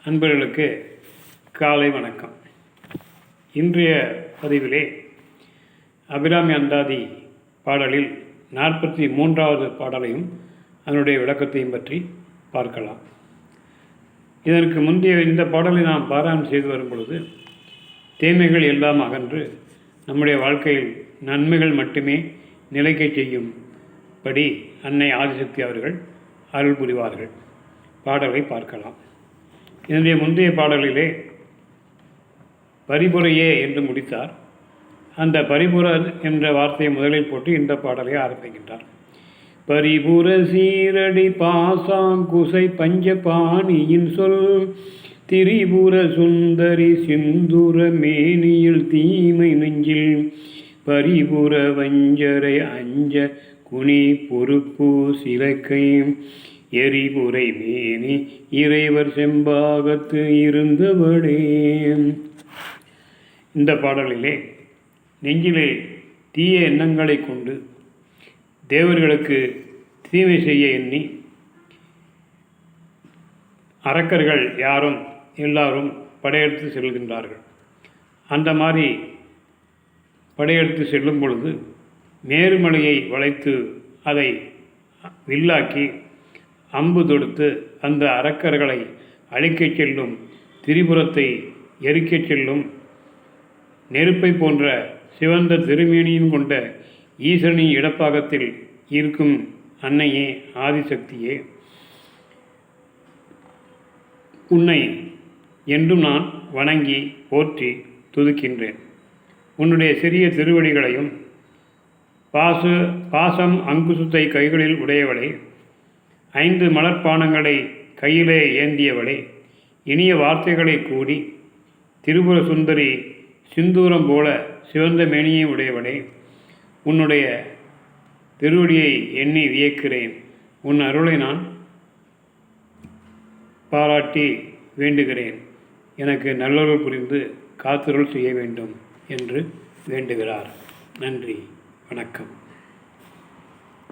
அன்பர்களுக்கு காலை வணக்கம். இன்றைய பதிவிலே அபிராமி அந்தாதி பாடலில் 43வது பாடலையும் அதனுடைய விளக்கத்தையும் பற்றி பார்க்கலாம். இதற்கு முந்தைய இந்த பாடலை நாம் பாராயணம் செய்து வரும் பொழுது தீமைகள் எல்லாம் அகன்று நம்முடைய வாழ்க்கையில் நன்மைகள் மட்டுமே நிலைக்கச் செய்யும்படி அன்னை ஆதிசக்தி அவர்கள் அருள் புரிவார்கள். பாடலை பார்க்கலாம். என்னுடைய முந்தைய பாடலிலே பரிபுரையே என்று முடித்தார். அந்த பரிபுர என்ற வார்த்தையை முதலில் போட்டு இந்த பாடலை ஆரம்பிக்கின்றார். பரிபுர சீரடி பாசாங்குசை பஞ்சபாணியின் சொல் திரிபுர சுந்தரி சிந்துர மேனியில் தீமை நெஞ்சில் பரிபுர வஞ்சரை அஞ்ச குனி பொறுப்பு சிலக்கை எரிபுரை மேனி இறைவர் செம்பாகத்து இருந்தவளே. இந்த பாடலிலே நெஞ்சிலே தீய எண்ணங்களை கொண்டு தேவர்களுக்கு தீமை செய்ய எண்ணி அரக்கர்கள் எல்லாரும் படையெடுத்து செல்கின்றார்கள். அந்த மாதிரி படையெடுத்து செல்லும் பொழுது மேருமலையை வளைத்து அதை வில்லாக்கி அம்பு தொடுத்து அந்த அரக்கர்களை அழிக்கச் செல்லும், திரிபுரத்தை எரிக்கச் செல்லும் நெருப்பை போன்ற சிவந்த திருமேனியும் கொண்ட ஈசனின் இடப்பாகத்தில் இருக்கும் அன்னையே ஆதிசக்தியே, உன்னை என்றும் நான் வணங்கி போற்றி துதிக்கின்றேன். உன்னுடைய சிறிய திருவடிகளையும் பாசம் அங்குசத்தை கைகளில் உடையவளே, 5 மலர்பானங்களை கையிலே ஏந்தியவளே, இனிய வார்த்தைகளை கூடி திரிபுர சுந்தரி சிந்தூரம் போல சிவந்த மேனியை உடையவளே, உன்னுடைய திருவடியை எண்ணி வியக்கிறேன். உன் அருளை நான் பாராட்டி வேண்டுகிறேன். எனக்கு நல்லருள் புரிந்து காத்தருள் செய்ய வேண்டும் என்று வேண்டுகிறார். நன்றி, வணக்கம்.